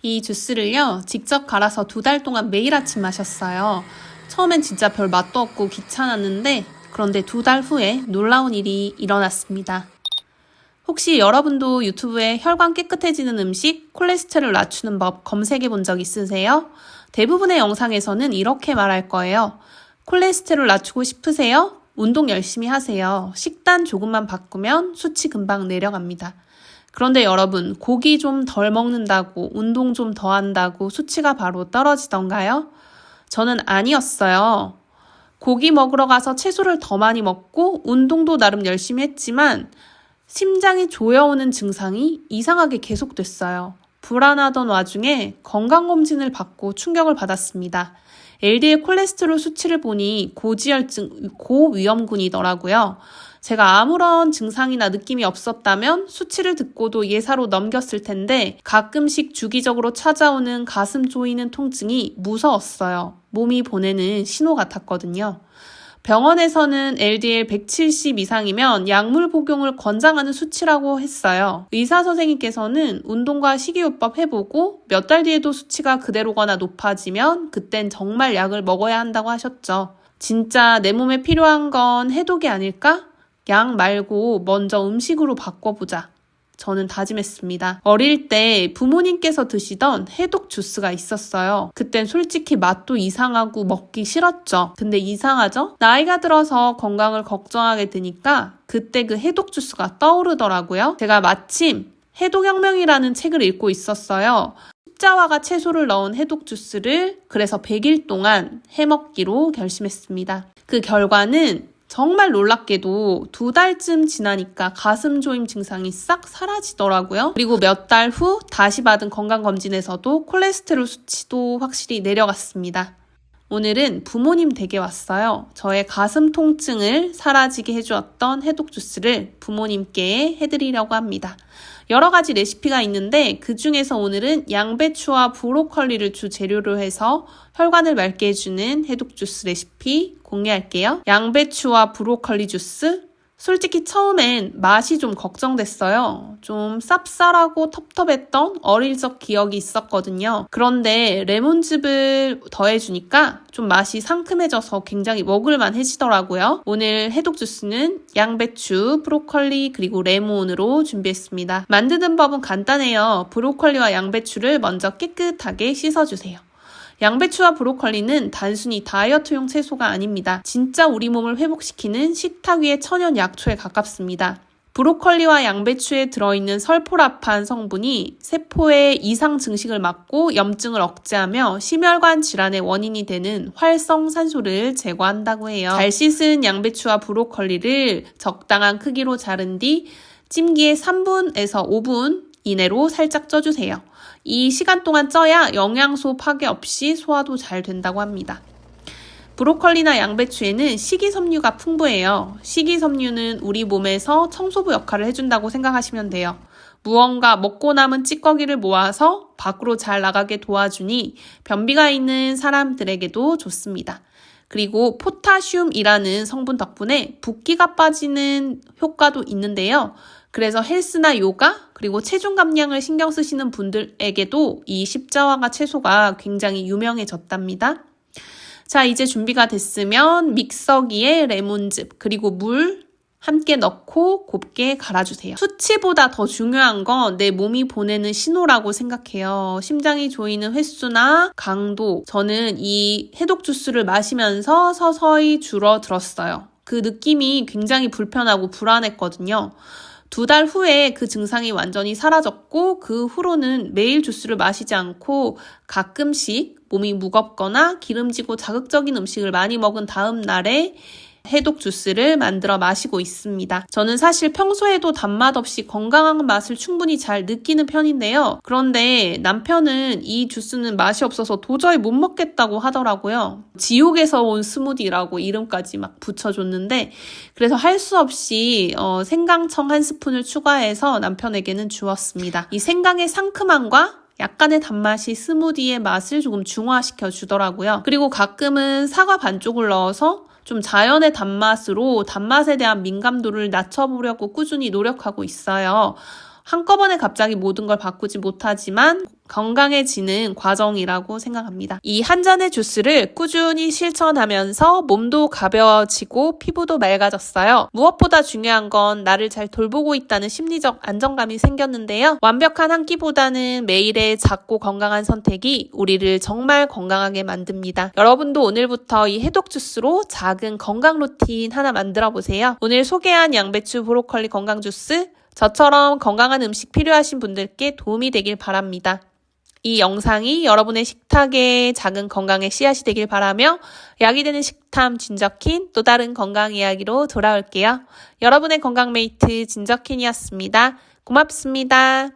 이 주스를요, 직접 갈아서 2달 동안 매일 아침 마셨어요. 처음엔 진짜 별 맛도 없고 귀찮았는데, 그런데 2달 후에 놀라운 일이 일어났습니다. 혹시 여러분도 유튜브에 혈관 깨끗해지는 음식, 콜레스테롤 낮추는 법 검색해 본 적 있으세요? 대부분의 영상에서는 이렇게 말할 거예요. 콜레스테롤 낮추고 싶으세요? 운동 열심히 하세요. 식단 조금만 바꾸면 수치 금방 내려갑니다. 그런데 여러분, 고기 좀 덜 먹는다고, 운동 좀 더 한다고 수치가 바로 떨어지던가요? 저는 아니었어요. 고기 먹으러 가서 채소를 더 많이 먹고 운동도 나름 열심히 했지만 심장이 조여오는 증상이 이상하게 계속됐어요. 불안하던 와중에 건강검진을 받고 충격을 받았습니다. LDL 콜레스테롤 수치를 보니 고지혈증, 고위험군이더라고요. 제가 아무런 증상이나 느낌이 없었다면 수치를 듣고도 예사로 넘겼을 텐데 가끔씩 주기적으로 찾아오는 가슴 조이는 통증이 무서웠어요. 몸이 보내는 신호 같았거든요. 병원에서는 LDL 170 이상이면 약물 복용을 권장하는 수치라고 했어요. 의사 선생님께서는 운동과 식이요법 해보고 몇 달 뒤에도 수치가 그대로거나 높아지면 그땐 정말 약을 먹어야 한다고 하셨죠. 진짜 내 몸에 필요한 건 해독이 아닐까? 약 말고 먼저 음식으로 바꿔보자. 저는 다짐했습니다. 어릴 때 부모님께서 드시던 해독 주스가 있었어요. 그땐 솔직히 맛도 이상하고 먹기 싫었죠. 근데 이상하죠? 나이가 들어서 건강을 걱정하게 되니까 그때 그 해독 주스가 떠오르더라고요. 제가 마침 해독혁명이라는 책을 읽고 있었어요. 십자화가 채소를 넣은 해독 주스를 그래서 100일 동안 해먹기로 결심했습니다. 그 결과는 정말 놀랍게도 2달쯤 지나니까 가슴 조임 증상이 싹 사라지더라고요. 그리고 몇 달 후 다시 받은 건강검진에서도 콜레스테롤 수치도 확실히 내려갔습니다. 오늘은 부모님 댁에 왔어요. 저의 가슴 통증을 사라지게 해주었던 해독 주스를 부모님께 해드리려고 합니다. 여러 가지 레시피가 있는데 그 중에서 오늘은 양배추와 브로콜리를 주 재료로 해서 혈관을 맑게 해주는 해독 주스 레시피 공유할게요. 양배추와 브로콜리 주스. 솔직히 처음엔 맛이 좀 걱정됐어요. 좀 쌉쌀하고 텁텁했던 어릴 적 기억이 있었거든요. 그런데 레몬즙을 더해주니까 좀 맛이 상큼해져서 굉장히 먹을만 해지더라고요. 오늘 해독 주스는 양배추, 브로콜리 그리고 레몬으로 준비했습니다. 만드는 법은 간단해요. 브로콜리와 양배추를 먼저 깨끗하게 씻어주세요. 양배추와 브로콜리는 단순히 다이어트용 채소가 아닙니다. 진짜 우리 몸을 회복시키는 식탁 위의 천연 약초에 가깝습니다. 브로콜리와 양배추에 들어있는 설포라판 성분이 세포의 이상 증식을 막고 염증을 억제하며 심혈관 질환의 원인이 되는 활성산소를 제거한다고 해요. 잘 씻은 양배추와 브로콜리를 적당한 크기로 자른 뒤 찜기에 3분에서 5분 이내로 살짝 쪄주세요. 이 시간 동안 쪄야 영양소 파괴 없이 소화도 잘 된다고 합니다. 브로콜리나 양배추에는 식이섬유가 풍부해요. 식이섬유는 우리 몸에서 청소부 역할을 해준다고 생각하시면 돼요. 무언가 먹고 남은 찌꺼기를 모아서 밖으로 잘 나가게 도와주니 변비가 있는 사람들에게도 좋습니다. 그리고 포타슘이라는 성분 덕분에 붓기가 빠지는 효과도 있는데요. 그래서 헬스나 요가 그리고 체중 감량을 신경 쓰시는 분들에게도 이 십자화가 채소가 굉장히 유명해졌답니다. 자, 이제 준비가 됐으면 믹서기에 레몬즙 그리고 물 함께 넣고 곱게 갈아주세요. 수치보다 더 중요한 건 내 몸이 보내는 신호라고 생각해요. 심장이 조이는 횟수나 강도. 저는 이 해독 주스를 마시면서 서서히 줄어들었어요. 그 느낌이 굉장히 불편하고 불안했거든요. 2달 후에 그 증상이 완전히 사라졌고 그 후로는 매일 주스를 마시지 않고 가끔씩 몸이 무겁거나 기름지고 자극적인 음식을 많이 먹은 다음 날에 해독 주스를 만들어 마시고 있습니다. 저는 사실 평소에도 단맛 없이 건강한 맛을 충분히 잘 느끼는 편인데요. 그런데 남편은 이 주스는 맛이 없어서 도저히 못 먹겠다고 하더라고요. 지옥에서 온 스무디라고 이름까지 막 붙여줬는데 그래서 할 수 없이 생강청 한 스푼을 추가해서 남편에게는 주었습니다. 이 생강의 상큼함과 약간의 단맛이 스무디의 맛을 조금 중화시켜 주더라고요. 그리고 가끔은 사과 반쪽을 넣어서 좀 자연의 단맛으로 단맛에 대한 민감도를 낮춰보려고 꾸준히 노력하고 있어요. 한꺼번에 갑자기 모든 걸 바꾸지 못하지만 건강해지는 과정이라고 생각합니다. 이 한 잔의 주스를 꾸준히 실천하면서 몸도 가벼워지고 피부도 맑아졌어요. 무엇보다 중요한 건 나를 잘 돌보고 있다는 심리적 안정감이 생겼는데요. 완벽한 한 끼보다는 매일의 작고 건강한 선택이 우리를 정말 건강하게 만듭니다. 여러분도 오늘부터 이 해독 주스로 작은 건강 루틴 하나 만들어 보세요. 오늘 소개한 양배추 브로콜리 건강 주스, 저처럼 건강한 음식 필요하신 분들께 도움이 되길 바랍니다. 이 영상이 여러분의 식탁에 작은 건강의 씨앗이 되길 바라며 약이 되는 식탐 진저킨 또 다른 건강 이야기로 돌아올게요. 여러분의 건강 메이트 진저킨이었습니다. 고맙습니다.